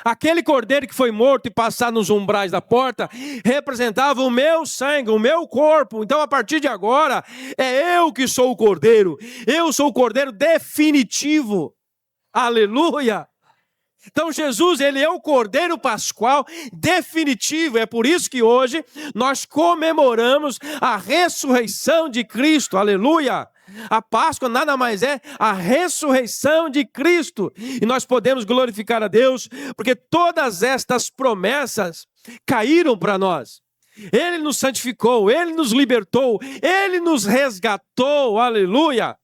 Aquele cordeiro que foi morto e passado nos umbrais da porta, representava o meu sangue, o meu corpo. Então, a partir de agora, é eu que sou o cordeiro. Eu sou o cordeiro definitivo. Aleluia! Então, Jesus, ele é o cordeiro pascual definitivo. É por isso que hoje nós comemoramos a ressurreição de Cristo. Aleluia! A Páscoa nada mais é a ressurreição de Cristo. E nós podemos glorificar a Deus, porque todas estas promessas caíram para nós. Ele nos santificou, Ele nos libertou, Ele nos resgatou. Aleluia!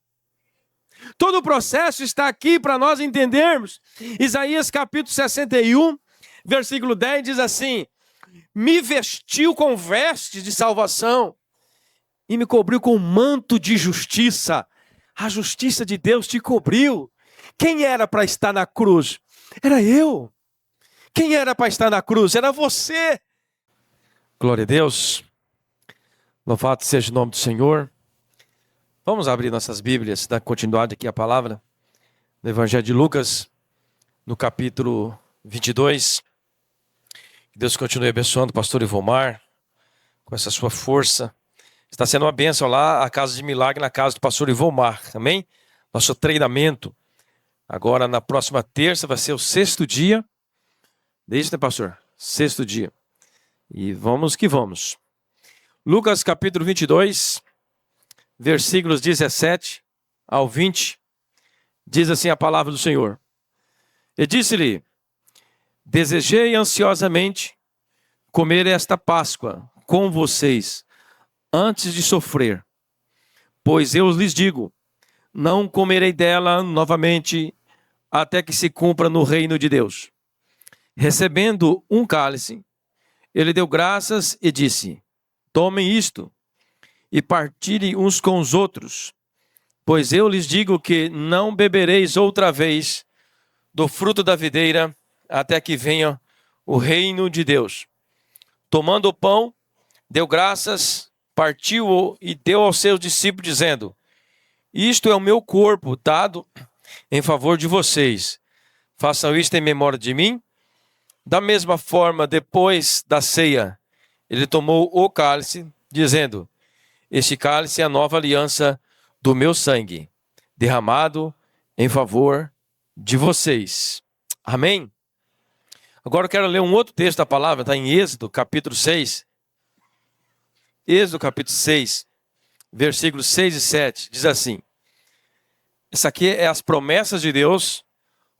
Todo o processo está aqui para nós entendermos. Isaías capítulo 61, versículo 10 diz assim: me vestiu com vestes de salvação e me cobriu com um manto de justiça. A justiça de Deus te cobriu. Quem era para estar na cruz? Era eu. Quem era para estar na cruz? Era você. Glória a Deus. Louvado seja o nome do Senhor. Vamos abrir nossas Bíblias, dar continuidade aqui a palavra, no Evangelho de Lucas, no capítulo 22. Que Deus continue abençoando o pastor Ivomar, com essa sua força. Está sendo uma bênção lá, a Casa de Milagre, na casa do pastor Ivomar, amém? Nosso treinamento. Agora, na próxima terça, vai ser o 6º dia. É isso, né, pastor? 6º dia. E vamos que vamos. Lucas capítulo 22, versículos 17 ao 20, diz assim a palavra do Senhor. E disse-lhe: desejei ansiosamente comer esta Páscoa com vocês, antes de sofrer. Pois eu lhes digo, não comerei dela novamente, até que se cumpra no reino de Deus. Recebendo um cálice, ele deu graças e disse: tomem isto e partilhem uns com os outros, pois eu lhes digo que não bebereis outra vez do fruto da videira, até que venha o reino de Deus. Tomando o pão, deu graças, partiu-o e deu aos seus discípulos, dizendo: isto é o meu corpo dado em favor de vocês. Façam isto em memória de mim. Da mesma forma, depois da ceia, ele tomou o cálice, dizendo: este cálice é a nova aliança do meu sangue, derramado em favor de vocês. Amém? Agora eu quero ler um outro texto da palavra, está em Êxodo, capítulo 6. Êxodo, capítulo 6, versículos 6 e 7, diz assim: isso aqui é as promessas de Deus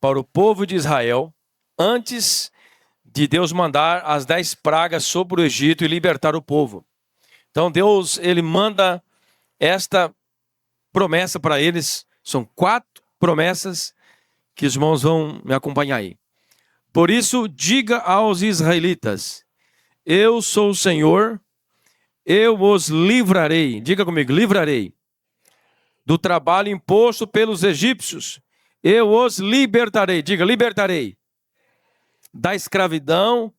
para o povo de Israel, antes de Deus mandar as 10 pragas sobre o Egito e libertar o povo. Então Deus, ele manda esta promessa para eles. São 4 promessas que os irmãos vão me acompanhar aí. Por isso, diga aos israelitas: eu sou o Senhor, eu os livrarei. Diga comigo, livrarei. Do trabalho imposto pelos egípcios, eu os libertarei. Diga, libertarei. Da escravidão,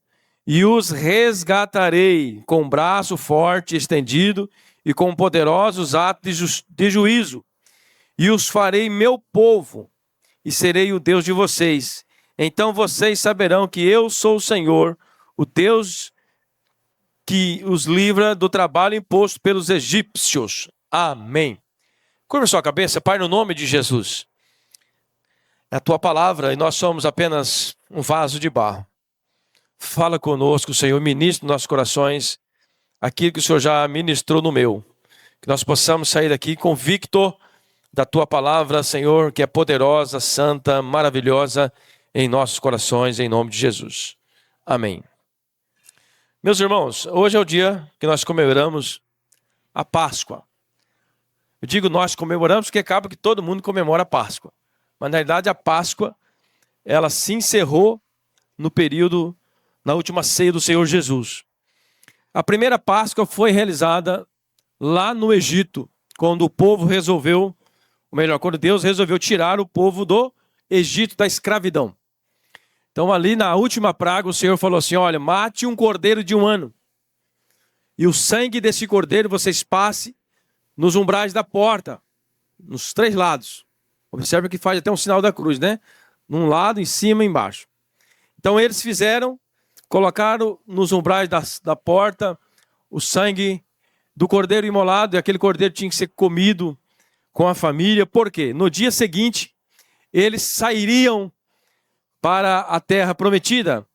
e os resgatarei com braço forte estendido e com poderosos atos de juízo. E os farei meu povo, e serei o Deus de vocês. Então vocês saberão que eu sou o Senhor, o Deus que os livra do trabalho imposto pelos egípcios. Amém. Curva sua cabeça, Pai, no nome de Jesus. É a tua palavra e nós somos apenas um vaso de barro. Fala conosco, Senhor, ministra nos nossos corações aquilo que o Senhor já ministrou no meu. Que nós possamos sair daqui convicto da tua palavra, Senhor, que é poderosa, santa, maravilhosa em nossos corações, em nome de Jesus. Amém. Meus irmãos, hoje é o dia que nós comemoramos a Páscoa. Eu digo nós comemoramos porque acaba que todo mundo comemora a Páscoa. Mas na realidade a Páscoa, ela se encerrou no período, na última ceia do Senhor Jesus. A primeira Páscoa foi realizada lá no Egito, quando o povo resolveu, ou melhor, quando Deus resolveu tirar o povo do Egito, da escravidão. Então ali na última praga o Senhor falou assim: olha, mate um cordeiro de 1 ano. E o sangue desse cordeiro vocês passem nos umbrais da porta, nos 3 lados. Observe que faz até um sinal da cruz, né? Num lado, em cima e embaixo. Então eles colocaram nos umbrais da porta o sangue do cordeiro imolado, e aquele cordeiro tinha que ser comido com a família. Por quê? No dia seguinte, eles sairiam para a terra prometida.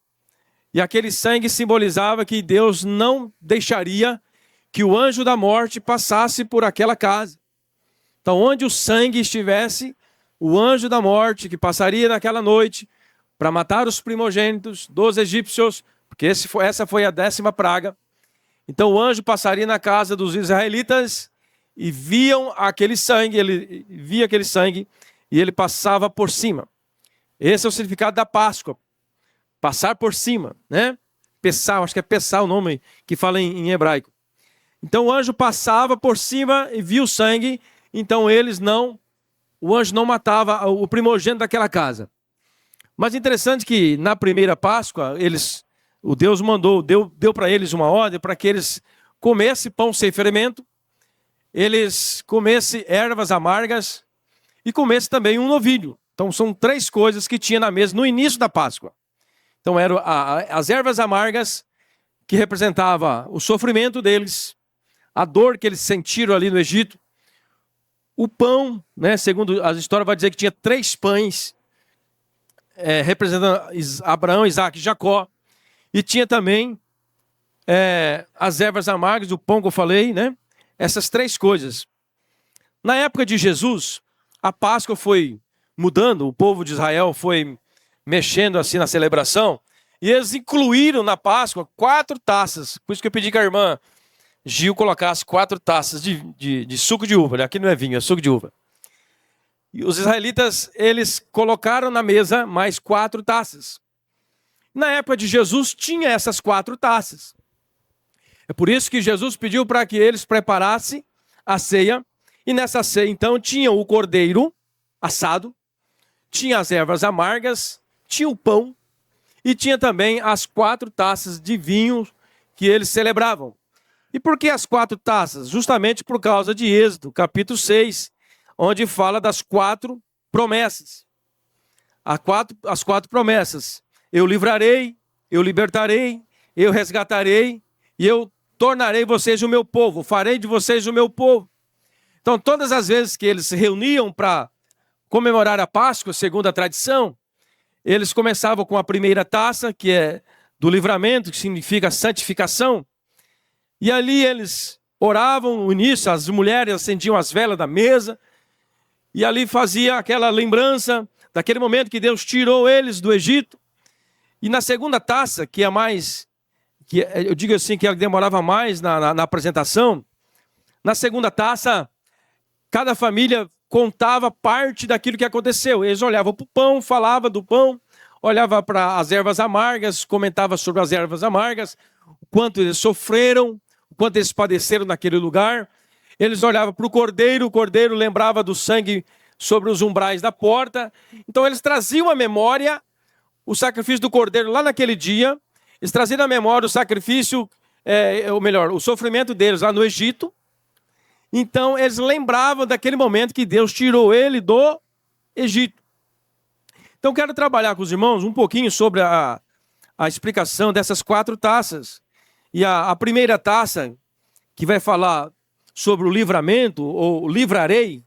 E aquele sangue simbolizava que Deus não deixaria que o anjo da morte passasse por aquela casa. Então, onde o sangue estivesse, o anjo da morte que passaria naquela noite para matar os primogênitos dos egípcios, porque essa foi a 10ª praga. Então o anjo passaria na casa dos israelitas e viam aquele sangue, ele via aquele sangue e ele passava por cima. Esse é o significado da Páscoa, passar por cima, né? Pessah, acho que é Pessah o nome que fala em hebraico. Então o anjo passava por cima e via o sangue, então o anjo não matava o primogênito daquela casa. Mas interessante que na primeira Páscoa, o Deus deu para eles uma ordem para que eles comessem pão sem fermento, eles comessem ervas amargas e comessem também um novilho. Então são 3 coisas que tinha na mesa no início da Páscoa. Então eram as ervas amargas, que representava o sofrimento deles, a dor que eles sentiram ali no Egito. O pão, né, segundo a história vai dizer que tinha 3 pães, representando Abraão, Isaac e Jacó. E tinha também as ervas amargas, o pão que eu falei, né? Essas 3 coisas. Na época de Jesus, a Páscoa foi mudando, o povo de Israel foi mexendo assim na celebração, e eles incluíram na Páscoa 4 taças. Por isso que eu pedi que a irmã Gil colocasse 4 taças de suco de uva. Aqui não é vinho, é suco de uva. E os israelitas, eles colocaram na mesa mais 4 taças. Na época de Jesus, tinha essas 4 taças. É por isso que Jesus pediu para que eles preparassem a ceia. E nessa ceia, então, tinha o cordeiro assado, tinha as ervas amargas, tinha o pão e tinha também as 4 taças de vinho que eles celebravam. E por que as 4 taças? Justamente por causa de Êxodo, capítulo 6, onde fala das 4 promessas. As 4 promessas. Eu livrarei, eu libertarei, eu resgatarei e eu tornarei vocês o meu povo, farei de vocês o meu povo. Então, todas as vezes que eles se reuniam para comemorar a Páscoa, segundo a tradição, eles começavam com a primeira taça, que é do livramento, que significa santificação. E ali eles oravam no início, as mulheres acendiam as velas da mesa, e ali fazia aquela lembrança daquele momento que Deus tirou eles do Egito. E na segunda taça, que é mais, eu digo assim, que ela demorava mais na apresentação, na segunda taça, cada família contava parte daquilo que aconteceu. Eles olhavam para o pão, falavam do pão, olhavam para as ervas amargas, comentavam sobre as ervas amargas, o quanto eles sofreram, o quanto eles padeceram naquele lugar. Eles olhavam para o cordeiro lembrava do sangue sobre os umbrais da porta. Então eles traziam à memória o sacrifício do cordeiro lá naquele dia, eles traziam à memória o sacrifício, o sofrimento deles lá no Egito. Então eles lembravam daquele momento que Deus tirou ele do Egito. Então quero trabalhar com os irmãos um pouquinho sobre a explicação dessas 4 taças. E a primeira taça, que vai falar sobre o livramento, ou livrarei,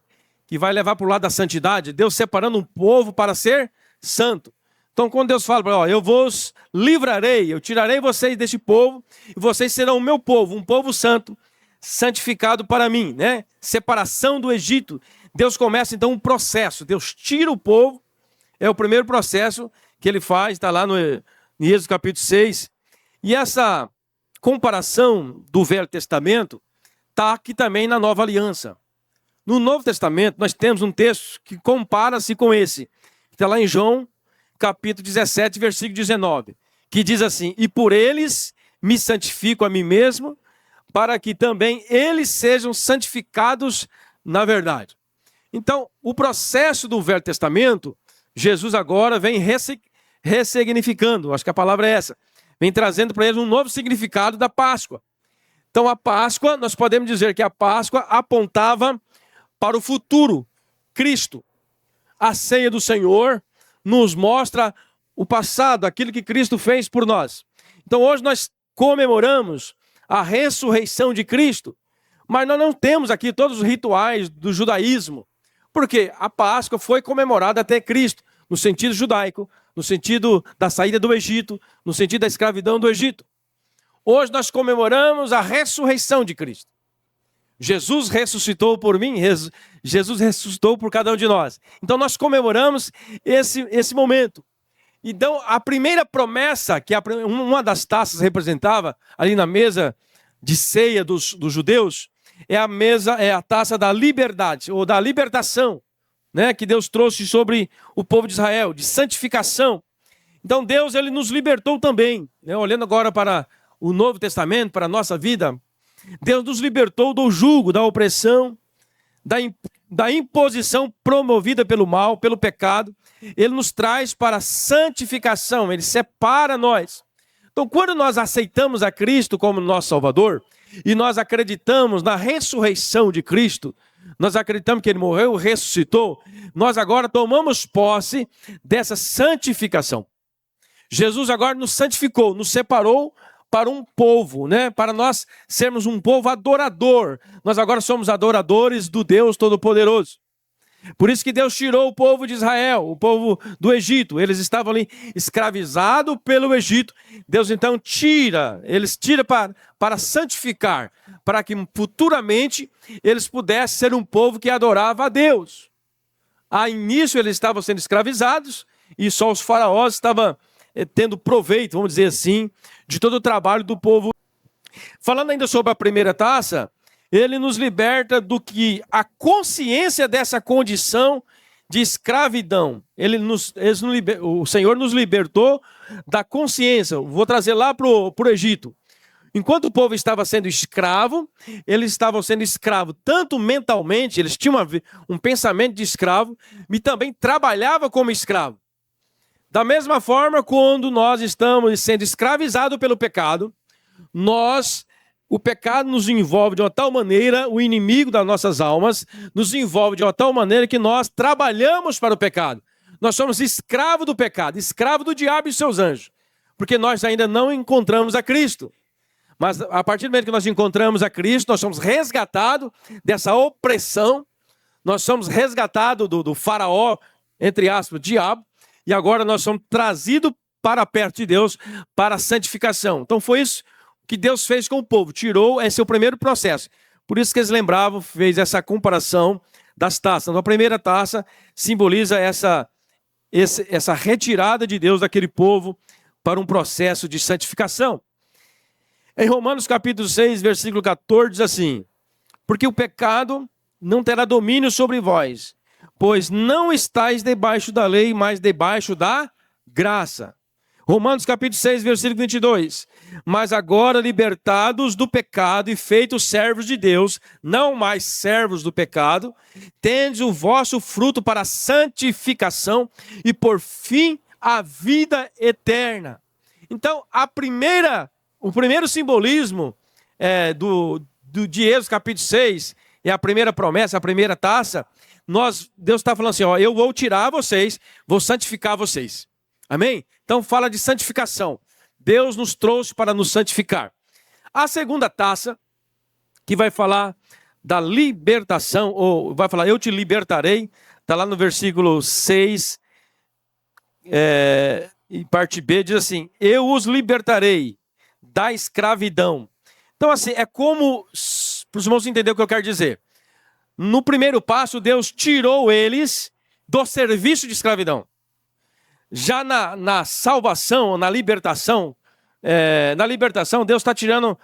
que vai levar para o lado da santidade, Deus separando um povo para ser santo. Então, quando Deus fala, eu vos livrarei, eu tirarei vocês deste povo, e vocês serão o meu povo, um povo santo, santificado para mim, né? Separação do Egito. Deus começa então um processo, Deus tira o povo, é o primeiro processo que ele faz, está lá no Êxodo capítulo 6. E essa comparação do Velho Testamento está aqui também na Nova Aliança. No Novo Testamento, nós temos um texto que compara-se com esse, está lá em João capítulo 17, versículo 19, que diz assim: e por eles me santifico a mim mesmo, para que também eles sejam santificados na verdade. Então, o processo do Velho Testamento, Jesus agora vem ressignificando, acho que a palavra é essa, vem trazendo para eles um novo significado da Páscoa. Então, a Páscoa, nós podemos dizer que a Páscoa apontava para o futuro, Cristo. A ceia do Senhor nos mostra o passado, aquilo que Cristo fez por nós. Então hoje nós comemoramos a ressurreição de Cristo, mas nós não temos aqui todos os rituais do judaísmo, porque a Páscoa foi comemorada até Cristo, no sentido judaico, no sentido da saída do Egito, no sentido da escravidão do Egito. Hoje nós comemoramos a ressurreição de Cristo. Jesus ressuscitou por mim, Jesus ressuscitou por cada um de nós. Então nós comemoramos esse momento. Então a primeira promessa que uma das taças representava ali na mesa de ceia dos judeus é a taça da liberdade ou da libertação, né, que Deus trouxe sobre o povo de Israel, de santificação. Então Deus, ele nos libertou também, né? Olhando agora para o Novo Testamento, para a nossa vida, Deus nos libertou do jugo, da opressão, da imposição promovida pelo mal, pelo pecado. Ele nos traz para a santificação, ele separa nós. Então, quando nós aceitamos a Cristo como nosso Salvador, e nós acreditamos na ressurreição de Cristo, nós acreditamos que ele morreu, ressuscitou, nós agora tomamos posse dessa santificação. Jesus agora nos santificou, nos separou para um povo, né? Para nós sermos um povo adorador. Nós agora somos adoradores do Deus Todo-Poderoso. Por isso que Deus tirou o povo de Israel, o povo do Egito. Eles estavam ali escravizados pelo Egito. Deus então eles tiram para santificar, para que futuramente eles pudessem ser um povo que adorava a Deus. A início eles estavam sendo escravizados e só os faraós estavam tendo proveito, vamos dizer assim, de todo o trabalho do povo. Falando ainda sobre a primeira taça, ele nos liberta do que a consciência dessa condição de escravidão. O Senhor nos libertou da consciência. Vou trazer lá para o Egito. Enquanto o povo estava sendo escravo, eles estavam sendo escravos tanto mentalmente, eles tinham um pensamento de escravo, e também trabalhava como escravo. Da mesma forma, quando nós estamos sendo escravizados pelo pecado, o pecado nos envolve de uma tal maneira, o inimigo das nossas almas nos envolve de uma tal maneira que nós trabalhamos para o pecado. Nós somos escravos do pecado, escravos do diabo e seus anjos, porque nós ainda não encontramos a Cristo. Mas a partir do momento que nós encontramos a Cristo, nós somos resgatados dessa opressão, nós somos resgatados do faraó, entre aspas, diabo, e agora nós somos trazidos para perto de Deus, para a santificação. Então foi isso que Deus fez com o povo, tirou, esse é o primeiro processo. Por isso que eles lembravam, fez essa comparação das taças. Então, a primeira taça simboliza essa retirada de Deus daquele povo para um processo de santificação. Em Romanos capítulo 6, versículo 14, diz assim: porque o pecado não terá domínio sobre vós, pois não estáis debaixo da lei, mas debaixo da graça. Romanos capítulo 6, versículo 22. Mas agora libertados do pecado e feitos servos de Deus, não mais servos do pecado, tendes o vosso fruto para a santificação e por fim a vida eterna. Então o primeiro simbolismo de Êxodo capítulo 6, é a primeira promessa, a primeira taça. Deus está falando assim, eu vou tirar vocês, vou santificar vocês. Amém? Então fala de santificação. Deus nos trouxe para nos santificar. A segunda taça, que vai falar da libertação, ou vai falar, eu te libertarei, está lá no versículo 6, e parte B, diz assim, eu os libertarei da escravidão. Então assim, é como, para os irmãos entenderem o que eu quero dizer. No primeiro passo, Deus tirou eles do serviço de escravidão. Já na salvação, na libertação, Deus está tirando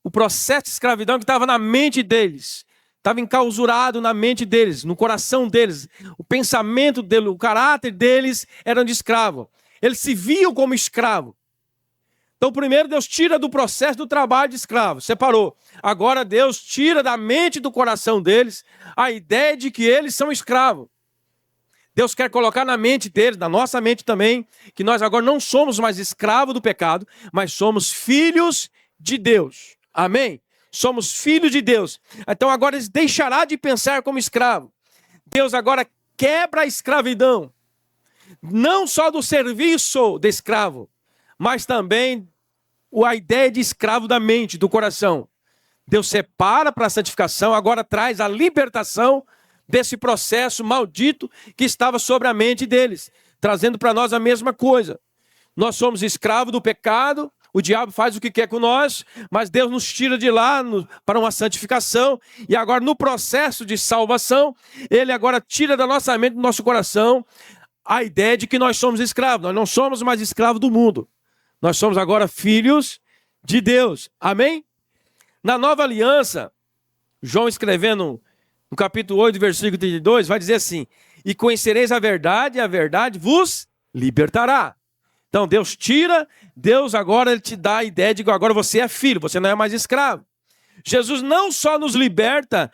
o processo de escravidão que estava na mente deles. Estava enclausurado na mente deles, no coração deles. O pensamento deles, o caráter deles eram de escravo. Eles se viam como escravo. Então, primeiro Deus tira do processo do trabalho de escravo, separou. Agora Deus tira da mente e do coração deles a ideia de que eles são escravos. Deus quer colocar na mente deles, na nossa mente também, que nós agora não somos mais escravos do pecado, mas somos filhos de Deus. Amém? Somos filhos de Deus. Então agora eles deixarão de pensar como escravo. Deus agora quebra a escravidão. Não só do serviço de escravo, mas também a ideia de escravo da mente, do coração. Deus separa para a santificação, agora traz a libertação desse processo maldito que estava sobre a mente deles, trazendo para nós a mesma coisa. Nós somos escravos do pecado, o diabo faz o que quer com nós, mas Deus nos tira de lá para uma santificação, e agora no processo de salvação, Ele agora tira da nossa mente, do nosso coração, a ideia de que nós somos escravos. Nós não somos mais escravos do mundo, nós somos agora filhos de Deus, amém? Na nova aliança, João escrevendo no capítulo 8, versículo 32, vai dizer assim: e conhecereis a verdade, e a verdade vos libertará. Então Deus tira, Deus agora ele te dá a ideia de que agora você é filho, você não é mais escravo. Jesus não só nos liberta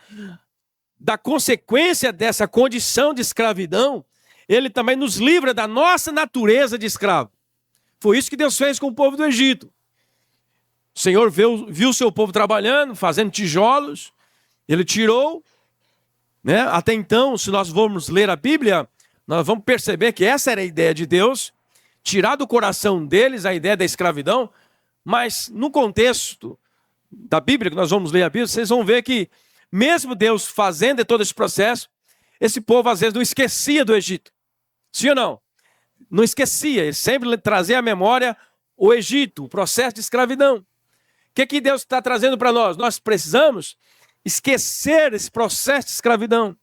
da consequência dessa condição de escravidão, Ele também nos livra da nossa natureza de escravo. Foi isso que Deus fez com o povo do Egito. O Senhor viu o seu povo trabalhando, fazendo tijolos, Ele tirou, né? Até então, se nós formos ler a Bíblia, nós vamos perceber que essa era a ideia de Deus, tirar do coração deles a ideia da escravidão, mas no contexto da Bíblia, que nós vamos ler a Bíblia, vocês vão ver que mesmo Deus fazendo todo esse processo, esse povo às vezes não esquecia do Egito. Sim ou não? Não esquecia, ele sempre trazia à memória o Egito, o processo de escravidão. O que Deus está trazendo para nós? Nós precisamos esquecer esse processo de escravidão.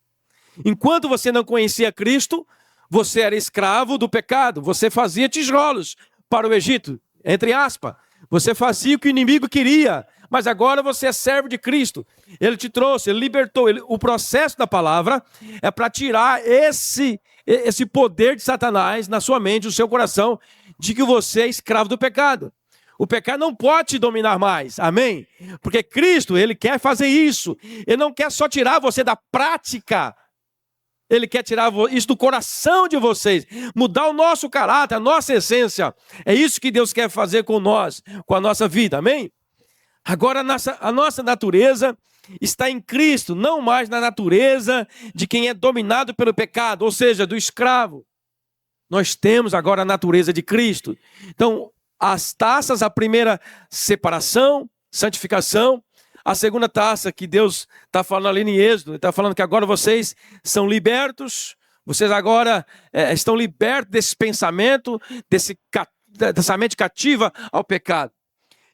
Enquanto você não conhecia Cristo, você era escravo do pecado, você fazia tijolos para o Egito, entre aspas. Você fazia o que o inimigo queria, mas agora você é servo de Cristo. Ele te trouxe, Ele libertou. O processo da palavra é para tirar esse poder de Satanás na sua mente, no seu coração, de que você é escravo do pecado. O pecado não pode te dominar mais, amém? Porque Cristo, Ele quer fazer isso. Ele não quer só tirar você da prática, Ele quer tirar isso do coração de vocês, mudar o nosso caráter, a nossa essência. É isso que Deus quer fazer com nós, com a nossa vida, amém? Agora a nossa natureza está em Cristo, não mais na natureza de quem é dominado pelo pecado, ou seja, do escravo. Nós temos agora a natureza de Cristo. Então, as taças, a primeira, separação, santificação. A segunda taça que Deus está falando ali em Êxodo, Ele está falando que agora vocês são libertos, vocês agora estão libertos desse pensamento, dessa mente cativa ao pecado.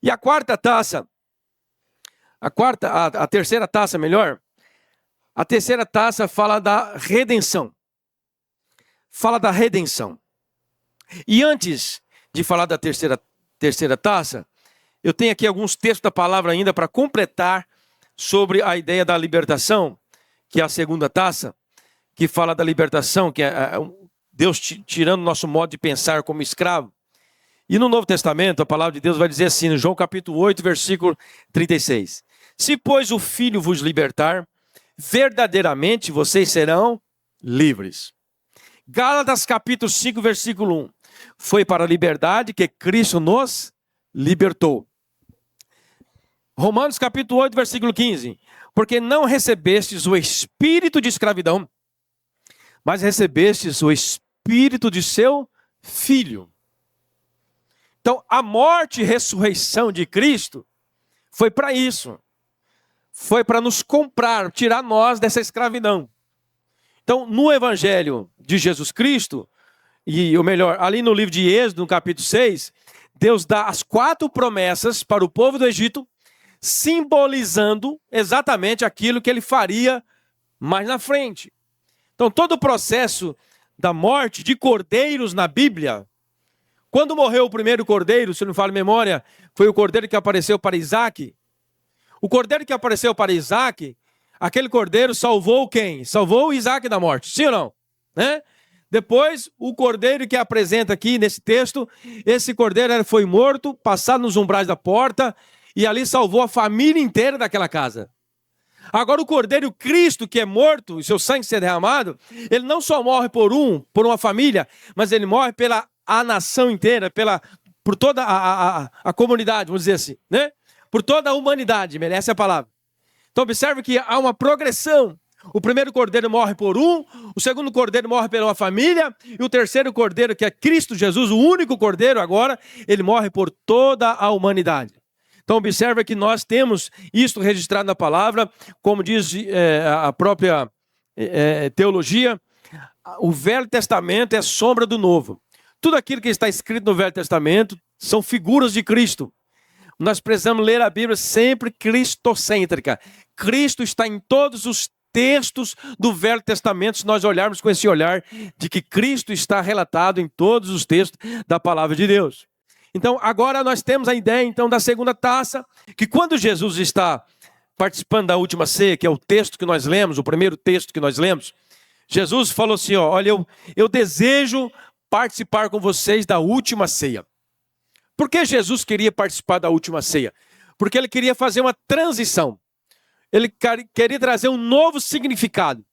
E a quarta taça, a terceira taça, melhor, a terceira taça fala da redenção. Fala da redenção. E antes de falar da terceira taça, eu tenho aqui alguns textos da palavra ainda para completar sobre a ideia da libertação, que é a segunda taça, que fala da libertação, que é Deus tirando o nosso modo de pensar como escravo. E no Novo Testamento, a palavra de Deus vai dizer assim, no João capítulo 8, versículo 36. Se, pois, o Filho vos libertar, verdadeiramente vocês serão livres. Gálatas capítulo 5, versículo 1. Foi para a liberdade que Cristo nos libertou. Romanos capítulo 8, versículo 15. Porque não recebestes o espírito de escravidão, mas recebestes o espírito de seu Filho. Então, a morte e ressurreição de Cristo foi para isso. Foi para nos comprar, tirar nós dessa escravidão. Então, no Evangelho de Jesus Cristo, ou melhor, ali no livro de Êxodo, no capítulo 6, Deus dá as 4 promessas para o povo do Egito, simbolizando exatamente aquilo que Ele faria mais na frente. Então, todo o processo da morte de cordeiros na Bíblia, quando morreu o primeiro cordeiro, se não me falha a memória, foi o cordeiro que apareceu para Isaac. O cordeiro que apareceu para Isaac, aquele cordeiro salvou quem? Salvou Isaac da morte, sim ou não? Né? Depois, o cordeiro que apresenta aqui nesse texto, esse cordeiro foi morto, passado nos umbrais da porta, e ali salvou a família inteira daquela casa. Agora o cordeiro Cristo que é morto, e seu sangue ser derramado, ele não só morre por uma família, mas ele morre pela a nação inteira, por toda a comunidade, vamos dizer assim, né? Por toda a humanidade, merece a palavra. Então observe que há uma progressão. O primeiro cordeiro morre por um, o segundo cordeiro morre pela família, e o terceiro cordeiro, que é Cristo Jesus, o único cordeiro agora, ele morre por toda a humanidade. Então observa que nós temos isto registrado na palavra, como diz a própria teologia, o Velho Testamento é sombra do Novo. Tudo aquilo que está escrito no Velho Testamento são figuras de Cristo. Nós precisamos ler a Bíblia sempre cristocêntrica. Cristo está em todos os textos do Velho Testamento, se nós olharmos com esse olhar de que Cristo está relatado em todos os textos da palavra de Deus. Então, agora nós temos a ideia, então, da segunda taça, que quando Jesus está participando da última ceia, que é o texto que nós lemos, o primeiro texto que nós lemos, Jesus falou assim, olha, eu desejo participar com vocês da última ceia. Por que Jesus queria participar da última ceia? Porque ele queria fazer uma transição. Ele queria trazer um novo significado.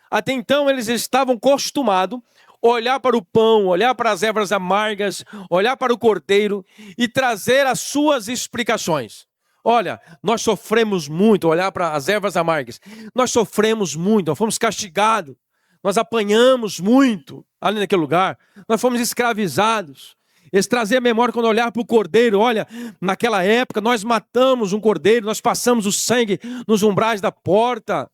Até então eles estavam acostumados a olhar para o pão, olhar para as ervas amargas, olhar para o cordeiro e trazer as suas explicações. Olha, nós sofremos muito, olhar para as ervas amargas. Nós sofremos muito, nós fomos castigados, nós apanhamos muito ali naquele lugar, nós fomos escravizados. Eles traziam a memória quando olhar para o cordeiro. Olha, naquela época nós matamos um cordeiro, nós passamos o sangue nos umbrais da porta.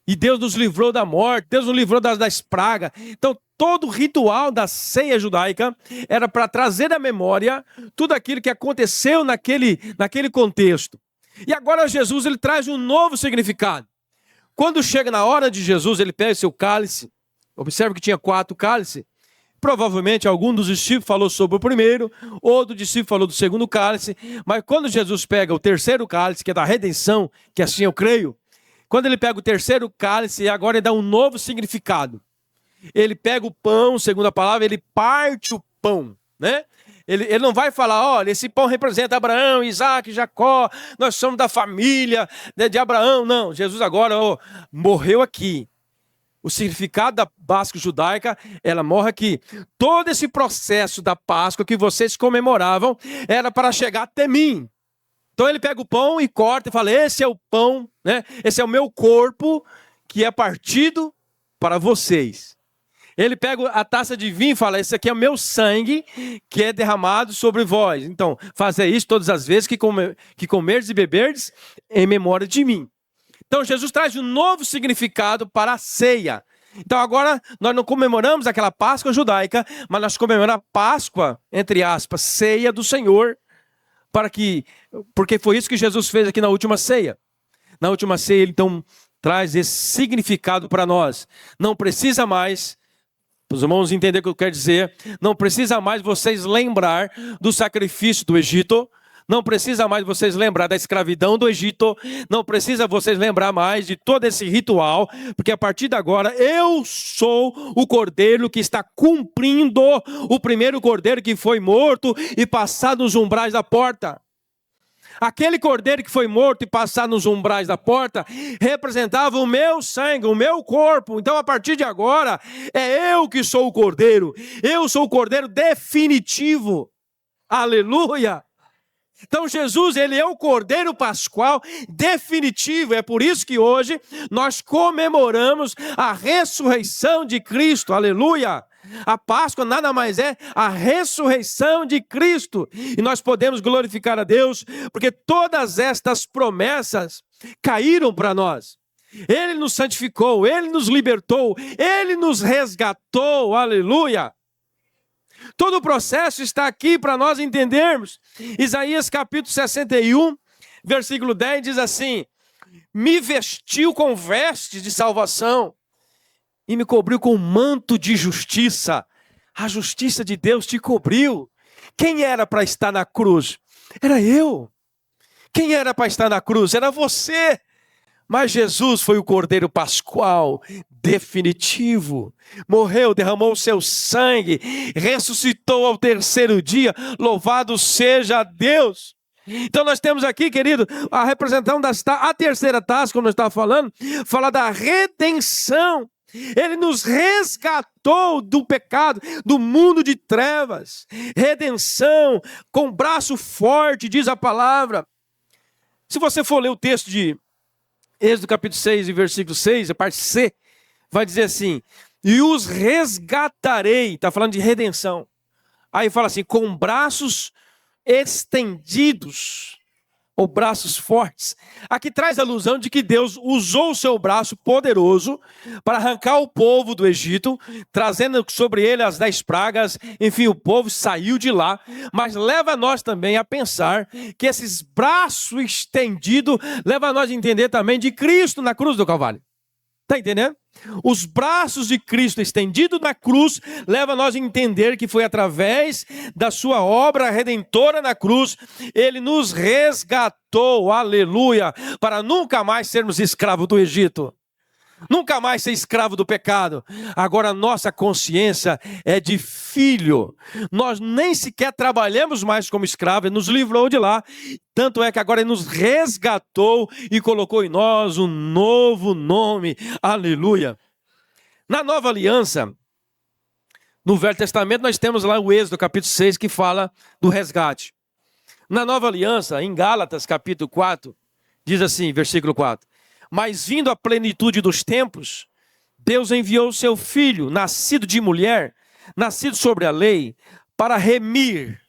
E Deus nos livrou da morte, Deus nos livrou das pragas. Então todo o ritual da ceia judaica era para trazer à memória tudo aquilo que aconteceu naquele contexto. E agora Jesus ele traz um novo significado. Quando chega na hora de Jesus, ele pega seu cálice. Observe que tinha 4 cálices. Provavelmente algum dos discípulos falou sobre o primeiro, outro discípulo falou do segundo cálice, mas quando Jesus pega o terceiro cálice, que é da redenção, que assim eu creio, quando ele pega o terceiro cálice, agora ele dá um novo significado. Ele pega o pão, segundo a palavra, ele parte o pão, né? Ele não vai falar, olha, esse pão representa Abraão, Isaac, Jacó, nós somos da família de Abraão. Não, Jesus agora morreu aqui. O significado da Páscoa judaica, ela morre aqui. Todo esse processo da Páscoa que vocês comemoravam era para chegar até mim. Então ele pega o pão e corta e fala, esse é o pão, né? Esse é o meu corpo que é partido para vocês. Ele pega a taça de vinho e fala, esse aqui é o meu sangue que é derramado sobre vós. Então, fazer isso todas as vezes que comerdes e beberdes em memória de mim. Então Jesus traz um novo significado para a ceia. Então agora nós não comemoramos aquela Páscoa judaica, mas nós comemoramos a Páscoa, entre aspas, ceia do Senhor, porque foi isso que Jesus fez aqui na última ceia. Na última ceia ele então traz esse significado para nós. Não precisa mais, para os irmãos entenderem o que eu quero dizer, não precisa mais vocês lembrar do sacrifício do Egito, não precisa mais vocês lembrar da escravidão do Egito, não precisa vocês lembrar mais de todo esse ritual, porque a partir de agora eu sou o cordeiro que está cumprindo o primeiro cordeiro que foi morto e passado nos umbrais da porta. Aquele cordeiro que foi morto e passado nos umbrais da porta representava o meu sangue, o meu corpo. Então a partir de agora é eu que sou o cordeiro, eu sou o cordeiro definitivo. Aleluia! Então Jesus, ele é o Cordeiro Pascual definitivo. É por isso que hoje nós comemoramos a ressurreição de Cristo. Aleluia! A Páscoa nada mais é a ressurreição de Cristo. E nós podemos glorificar a Deus, porque todas estas promessas caíram para nós. Ele nos santificou, Ele nos libertou, Ele nos resgatou. Aleluia! Todo o processo está aqui para nós entendermos. Isaías capítulo 61, versículo 10 diz assim: me vestiu com vestes de salvação e me cobriu com manto de justiça. A justiça de Deus te cobriu. Quem era para estar na cruz? Era eu. Quem era para estar na cruz? Era você. Mas Jesus foi o Cordeiro Pascual definitivo. Morreu, derramou o seu sangue, ressuscitou ao terceiro dia. Louvado seja Deus. Então nós temos aqui, querido, a representação a terceira taça, como eu estava falando, fala da redenção. Ele nos resgatou do pecado, do mundo de trevas. Redenção, com braço forte, diz a palavra. Se você for ler o texto de Êxodo capítulo 6 e versículo 6, a parte C, vai dizer assim: e os resgatarei, está falando de redenção. Aí fala assim, com braços estendidos, ou braços fortes. Aqui traz a alusão de que Deus usou o seu braço poderoso para arrancar o povo do Egito, trazendo sobre ele as 10 pragas. Enfim, o povo saiu de lá, mas leva nós também a pensar que esses braços estendidos leva nós a entender também de Cristo na cruz do Calvário. Está entendendo? Os braços de Cristo estendidos na cruz levam nós a entender que foi através da sua obra redentora na cruz, ele nos resgatou, aleluia, para nunca mais sermos escravos do Egito. Nunca mais ser escravo do pecado. Agora nossa consciência é de filho. Nós nem sequer trabalhamos mais como escravo. Ele nos livrou de lá. Tanto é que agora ele nos resgatou e colocou em nós um novo nome. Aleluia. Na nova aliança, no Velho Testamento, nós temos lá o Êxodo capítulo 6 que fala do resgate. Na nova aliança, em Gálatas capítulo 4, diz assim, versículo 4. Mas vindo a plenitude dos tempos, Deus enviou o seu Filho, nascido de mulher, nascido sobre a lei, para remir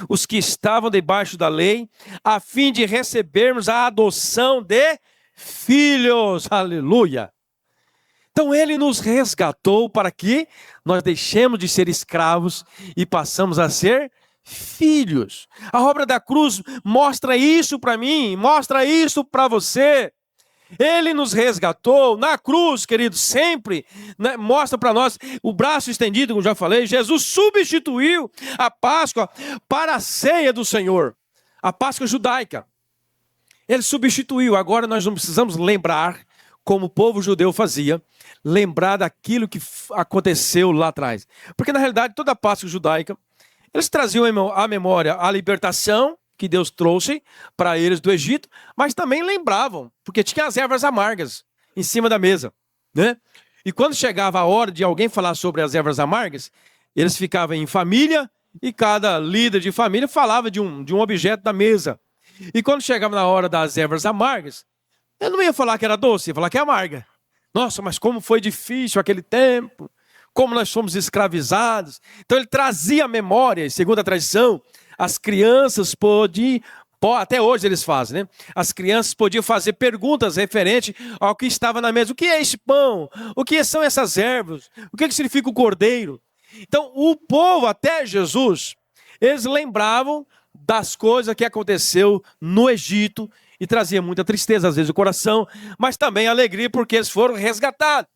os que estavam debaixo da lei, a fim de recebermos a adoção de filhos. Aleluia! Então ele nos resgatou para que nós deixemos de ser escravos e passamos a ser filhos. A obra da cruz mostra isso para mim, mostra isso para você. Ele nos resgatou na cruz, querido, sempre, né, mostra para nós o braço estendido, como já falei. Jesus substituiu a Páscoa para a ceia do Senhor, a Páscoa judaica. Ele substituiu. Agora nós não precisamos lembrar, como o povo judeu fazia, lembrar daquilo que aconteceu lá atrás. Porque na realidade toda a Páscoa judaica, eles traziam à memória a libertação que Deus trouxe para eles do Egito, mas também lembravam, porque tinha as ervas amargas em cima da mesa, né? E quando chegava a hora de alguém falar sobre as ervas amargas, eles ficavam em família e cada líder de família falava de um objeto da mesa. E quando chegava na hora das ervas amargas, eu não ia falar que era doce, ia falar que é amarga. Nossa, mas como foi difícil aquele tempo. Como nós fomos escravizados. Então ele trazia a memória, segundo a tradição, as crianças podiam, até hoje eles fazem, né? As crianças podiam fazer perguntas referentes ao que estava na mesa. O que é esse pão? O que são essas ervas? O que significa o cordeiro? Então o povo, até Jesus, eles lembravam das coisas que aconteceu no Egito e trazia muita tristeza, às vezes, o coração, mas também alegria porque eles foram resgatados.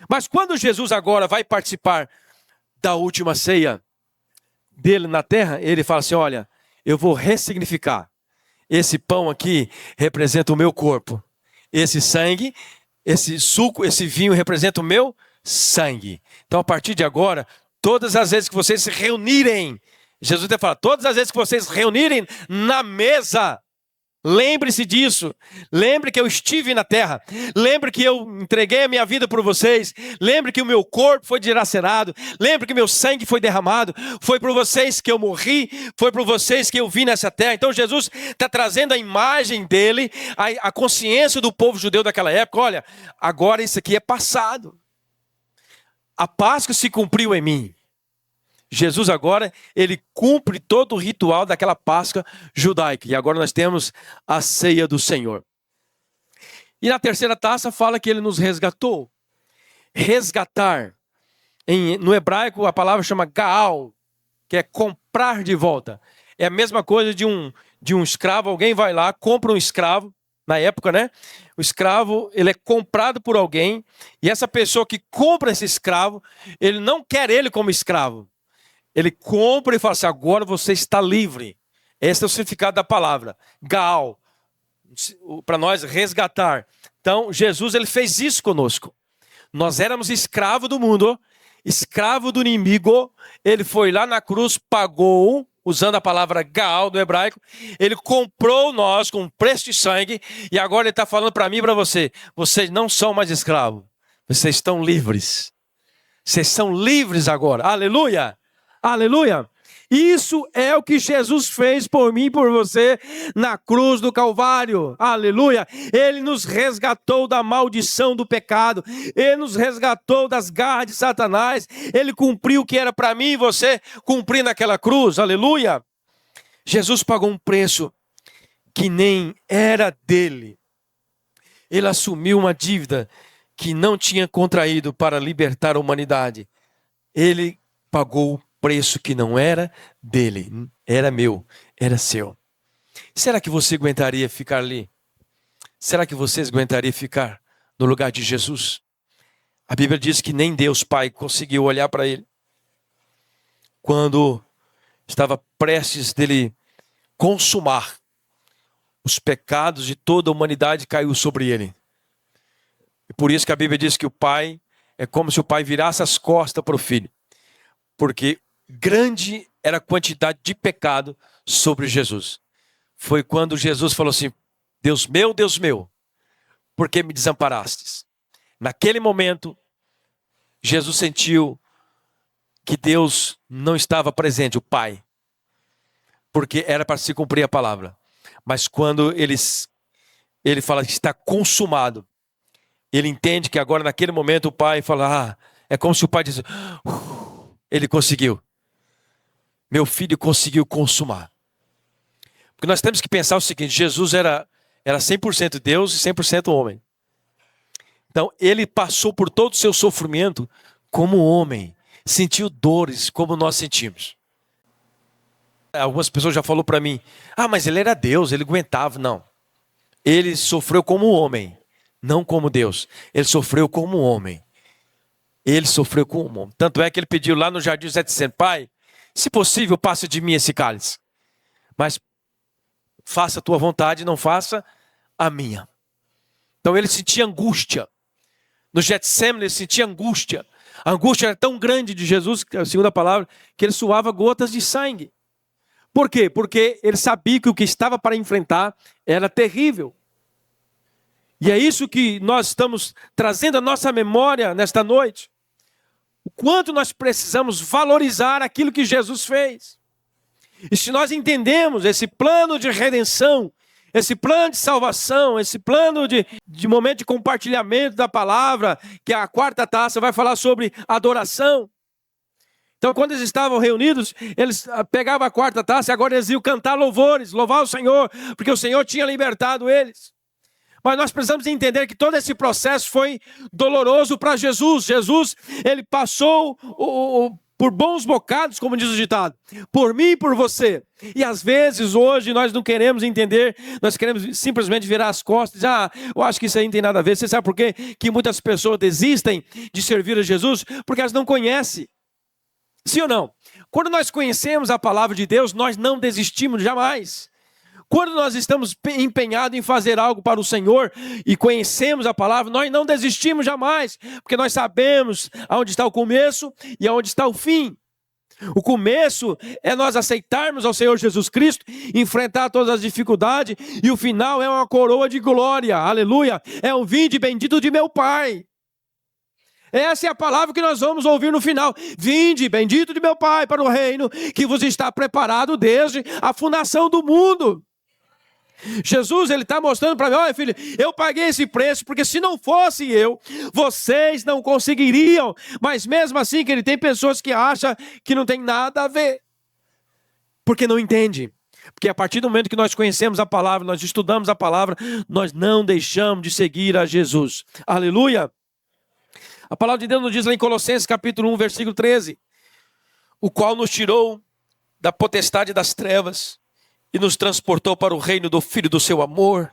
Mas quando Jesus agora vai participar da última ceia dele na terra, ele fala assim, olha, eu vou ressignificar. Esse pão aqui representa o meu corpo. Esse sangue, esse suco, esse vinho representa o meu sangue. Então a partir de agora, todas as vezes que vocês se reunirem, Jesus até fala, todas as vezes que vocês se reunirem na mesa, lembre-se disso. Lembre que eu estive na terra. Lembre que eu entreguei a minha vida por vocês. Lembre que o meu corpo foi dilacerado. Lembre que meu sangue foi derramado. Foi por vocês que eu morri. Foi por vocês que eu vim nessa terra. Então Jesus está trazendo a imagem dele, a consciência do povo judeu daquela época. Olha, agora isso aqui é passado. A Páscoa se cumpriu em mim. Jesus agora, ele cumpre todo o ritual daquela Páscoa judaica. E agora nós temos a ceia do Senhor. E na terceira taça fala que ele nos resgatou. Resgatar. No hebraico a palavra chama gaal, que é comprar de volta. É a mesma coisa de um escravo. Alguém vai lá, compra um escravo. Na época, né? O escravo, ele é comprado por alguém. E essa pessoa que compra esse escravo, ele não quer ele como escravo. Ele compra e fala assim, agora você está livre. Esse é o significado da palavra. Gaal. Para nós, resgatar. Então, Jesus, ele fez isso conosco. Nós éramos escravos do mundo, escravo do inimigo. Ele foi lá na cruz, pagou, usando a palavra Gaal do hebraico. Ele comprou nós com um preço de sangue. E agora ele está falando para mim e para você. Vocês não são mais escravos. Vocês estão livres. Vocês são livres agora. Aleluia! Aleluia! Isso é o que Jesus fez por mim e por você na cruz do Calvário. Aleluia! Ele nos resgatou da maldição do pecado. Ele nos resgatou das garras de Satanás. Ele cumpriu o que era para mim e você cumprir naquela cruz. Aleluia! Jesus pagou um preço que nem era dele. Ele assumiu uma dívida que não tinha contraído para libertar a humanidade. Ele pagou o preço que não era dele, era meu, era seu. Será que você aguentaria ficar ali? Será que vocês aguentariam ficar no lugar de Jesus? A Bíblia diz que nem Deus Pai conseguiu olhar para ele. Quando estava prestes dele consumar, os pecados de toda a humanidade caiu sobre ele. E por isso que a Bíblia diz que o Pai, é como se o Pai virasse as costas para o Filho. Porque grande era a quantidade de pecado sobre Jesus. Foi quando Jesus falou assim: Deus meu, por que me desamparastes? Naquele momento, Jesus sentiu que Deus não estava presente, o Pai. Porque era para se cumprir a palavra. Mas quando ele fala que está consumado, ele entende que agora naquele momento o Pai fala, é como se o Pai disse, ele conseguiu. Meu filho conseguiu consumar. Porque nós temos que pensar o seguinte, Jesus era 100% Deus e 100% homem. Então ele passou por todo o seu sofrimento como homem, sentiu dores como nós sentimos. Algumas pessoas já falaram para mim, mas ele era Deus, ele aguentava. Não, ele sofreu como homem, não como Deus. Ele sofreu como homem. Ele sofreu como homem. Tanto é que ele pediu lá no jardim de Getsemane, Pai, se possível, passe de mim esse cálice. Mas faça a tua vontade, não faça a minha. Então ele sentia angústia. No Getsemane ele sentia angústia. A angústia era tão grande de Jesus, segundo a palavra, que ele suava gotas de sangue. Por quê? Porque ele sabia que o que estava para enfrentar era terrível. E é isso que nós estamos trazendo à nossa memória nesta noite. O quanto nós precisamos valorizar aquilo que Jesus fez. E se nós entendemos esse plano de redenção, esse plano de salvação, esse plano de momento de compartilhamento da palavra, que a quarta taça vai falar sobre adoração. Então, quando eles estavam reunidos, eles pegavam a quarta taça e agora eles iam cantar louvores, louvar o Senhor, porque o Senhor tinha libertado eles. Mas nós precisamos entender que todo esse processo foi doloroso para Jesus. Jesus, ele passou por bons bocados, como diz o ditado, por mim e por você. E às vezes, hoje, nós não queremos entender, nós queremos simplesmente virar as costas e dizer, eu acho que isso aí não tem nada a ver. Você sabe por quê? Que muitas pessoas desistem de servir a Jesus? Porque elas não conhecem. Sim ou não? Quando nós conhecemos a palavra de Deus, nós não desistimos jamais. Quando nós estamos empenhados em fazer algo para o Senhor e conhecemos a palavra, nós não desistimos jamais, porque nós sabemos aonde está o começo e aonde está o fim. O começo é nós aceitarmos ao Senhor Jesus Cristo, enfrentar todas as dificuldades, e o final é uma coroa de glória, aleluia, é um vinde bendito de meu Pai. Essa é a palavra que nós vamos ouvir no final. Vinde, bendito de meu Pai, para o reino que vos está preparado desde a fundação do mundo. Jesus, ele está mostrando para mim, olha filho, eu paguei esse preço, porque se não fosse eu, vocês não conseguiriam. Mas mesmo assim, que ele tem pessoas que acham que não tem nada a ver. Porque não entende. Porque a partir do momento que nós conhecemos a palavra, nós estudamos a palavra, nós não deixamos de seguir a Jesus. Aleluia. A palavra de Deus nos diz lá em Colossenses capítulo 1, versículo 13. O qual nos tirou da potestade das trevas e nos transportou para o reino do Filho do seu amor,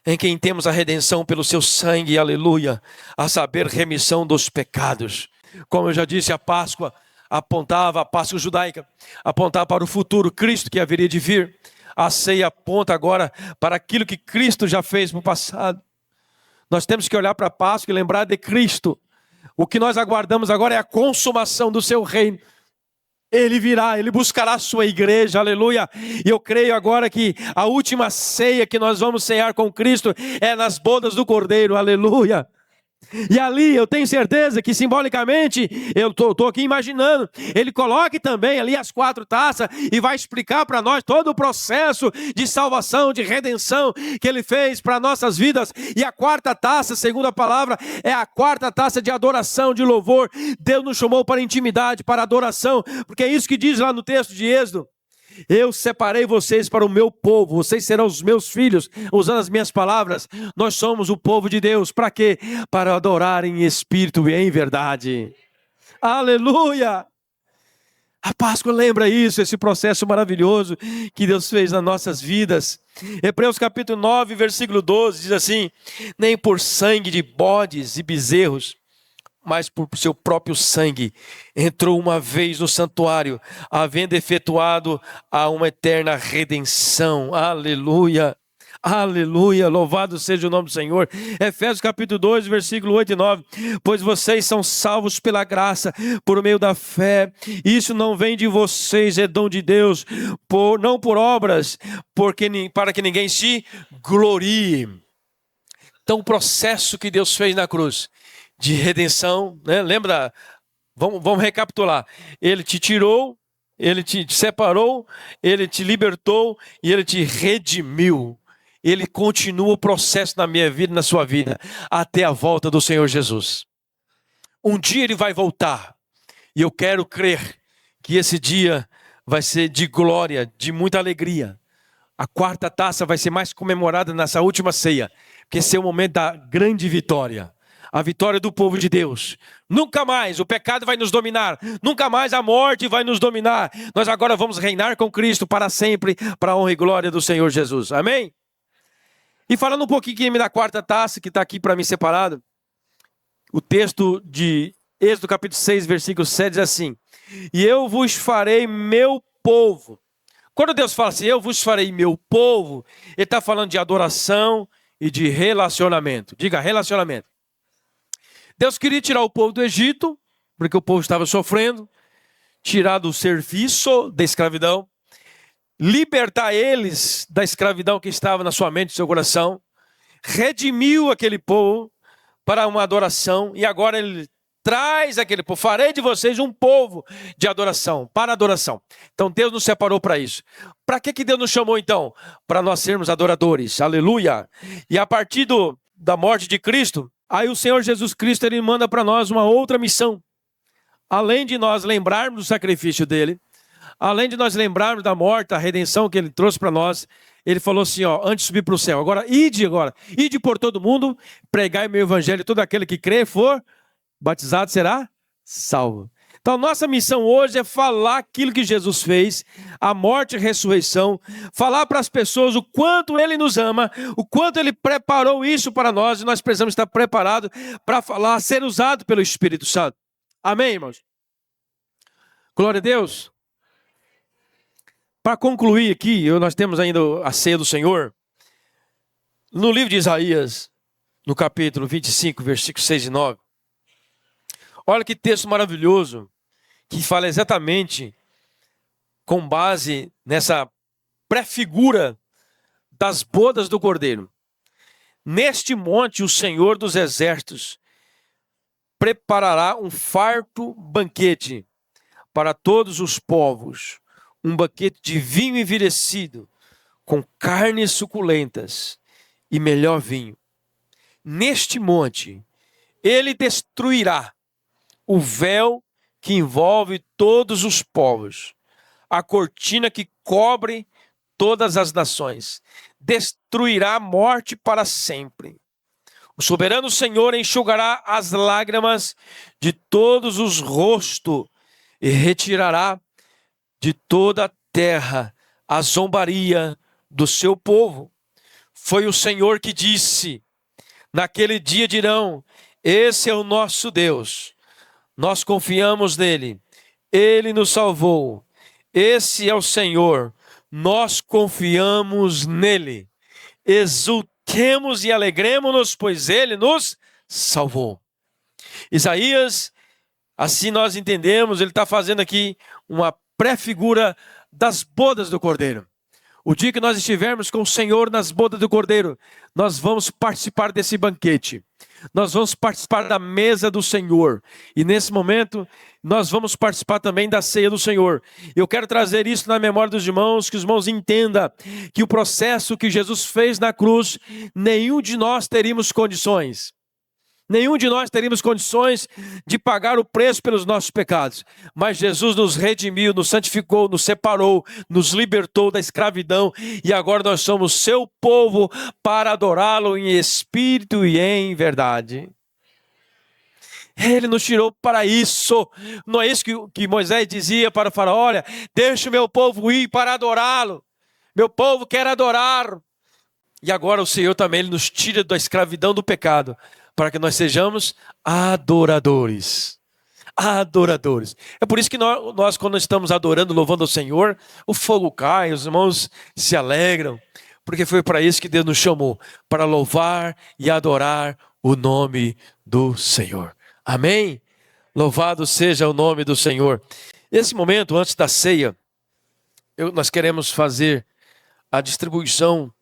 em quem temos a redenção pelo seu sangue, aleluia, a saber, remissão dos pecados. Como eu já disse, a Páscoa apontava, a Páscoa judaica, apontava para o futuro Cristo que haveria de vir. A ceia aponta agora para aquilo que Cristo já fez no passado. Nós temos que olhar para a Páscoa e lembrar de Cristo. O que nós aguardamos agora é a consumação do seu reino. Ele virá, ele buscará a sua igreja, aleluia. E eu creio agora que a última ceia que nós vamos cear com Cristo é nas bodas do Cordeiro, aleluia. E ali eu tenho certeza que simbolicamente, eu estou aqui imaginando, ele coloque também ali as 4 taças e vai explicar para nós todo o processo de salvação, de redenção que ele fez para nossas vidas. E a 4ª taça, segundo a palavra, é a 4ª taça de adoração, de louvor. Deus nos chamou para intimidade, para adoração, porque é isso que diz lá no texto de Êxodo. Eu separei vocês para o meu povo, vocês serão os meus filhos, usando as minhas palavras. Nós somos o povo de Deus, para quê? Para adorar em espírito e em verdade. Aleluia! A Páscoa lembra isso, esse processo maravilhoso que Deus fez nas nossas vidas. Hebreus capítulo 9, versículo 12, diz assim: nem por sangue de bodes e bezerros, mas por seu próprio sangue, entrou uma vez no santuário, havendo efetuado a uma eterna redenção. Aleluia, aleluia, louvado seja o nome do Senhor. Efésios capítulo 2, versículo 8 e 9. Pois vocês são salvos pela graça, por meio da fé. Isso não vem de vocês, é dom de Deus, não por obras, para que ninguém se glorie. Então o processo que Deus fez na cruz, de redenção, né? Lembra? Vamos recapitular. Ele te tirou, ele te separou, ele te libertou e ele te redimiu. Ele continua o processo na minha vida e na sua vida, até a volta do Senhor Jesus. Um dia ele vai voltar, e eu quero crer que esse dia vai ser de glória, de muita alegria. A 4ª taça vai ser mais comemorada nessa última ceia, porque esse é o momento da grande vitória. A vitória do povo de Deus. Nunca mais o pecado vai nos dominar. Nunca mais a morte vai nos dominar. Nós agora vamos reinar com Cristo para sempre, para a honra e glória do Senhor Jesus. Amém? E falando um pouquinho da 4ª taça, que está aqui para mim separado. O texto de Êxodo capítulo 6, versículo 7 diz assim: e eu vos farei meu povo. Quando Deus fala assim, eu vos farei meu povo, Ele está falando de adoração e de relacionamento. Diga, relacionamento. Deus queria tirar o povo do Egito, porque o povo estava sofrendo, tirar do serviço da escravidão, libertar eles da escravidão que estava na sua mente e seu coração, redimiu aquele povo para uma adoração, e agora ele traz aquele povo, farei de vocês um povo de adoração, para adoração. Então Deus nos separou para isso. Para que Deus nos chamou então? Para nós sermos adoradores, aleluia. E a partir da morte de Cristo, aí o Senhor Jesus Cristo, Ele manda para nós uma outra missão. Além de nós lembrarmos do sacrifício dele, além de nós lembrarmos da morte, da redenção que Ele trouxe para nós, Ele falou assim, antes de subir para o céu, ide por todo mundo, pregai meu evangelho, todo aquele que crê e for batizado será salvo. Então nossa missão hoje é falar aquilo que Jesus fez, a morte e a ressurreição, falar para as pessoas o quanto Ele nos ama, o quanto Ele preparou isso para nós, e nós precisamos estar preparados para falar, ser usado pelo Espírito Santo. Amém, irmãos? Glória a Deus. Para concluir aqui, nós temos ainda a ceia do Senhor. No livro de Isaías, no capítulo 25, versículos 6 e 9. Olha que texto maravilhoso, que fala exatamente com base nessa prefigura das bodas do Cordeiro. Neste monte o Senhor dos Exércitos preparará um farto banquete para todos os povos, um banquete de vinho envelhecido, com carnes suculentas e melhor vinho. Neste monte ele destruirá o véu que envolve todos os povos, a cortina que cobre todas as nações, destruirá a morte para sempre. O soberano Senhor enxugará as lágrimas de todos os rostos e retirará de toda a terra a zombaria do seu povo. Foi o Senhor que disse, naquele dia dirão, esse é o nosso Deus. Nós confiamos nele, ele nos salvou, esse é o Senhor, nós confiamos nele, exultemos e alegremos-nos, pois ele nos salvou. Isaías, assim nós entendemos, ele está fazendo aqui uma pré-figura das bodas do Cordeiro. O dia que nós estivermos com o Senhor nas bodas do Cordeiro, nós vamos participar desse banquete. Nós vamos participar da mesa do Senhor. E nesse momento, nós vamos participar também da ceia do Senhor. Eu quero trazer isso na memória dos irmãos, que os irmãos entendam que o processo que Jesus fez na cruz, nenhum de nós teríamos condições. Nenhum de nós teríamos condições de pagar o preço pelos nossos pecados. Mas Jesus nos redimiu, nos santificou, nos separou, nos libertou da escravidão. E agora nós somos seu povo para adorá-lo em espírito e em verdade. Ele nos tirou para isso. Não é isso que Moisés dizia para o faraó: olha, deixa o meu povo ir para adorá-lo. Meu povo quer adorar. E agora o Senhor também ele nos tira da escravidão do pecado, para que nós sejamos adoradores. Adoradores. É por isso que nós quando estamos adorando, louvando ao Senhor, o fogo cai, os irmãos se alegram, porque foi para isso que Deus nos chamou, para louvar e adorar o nome do Senhor. Amém? Louvado seja o nome do Senhor. Nesse momento, antes da ceia, nós queremos fazer a distribuição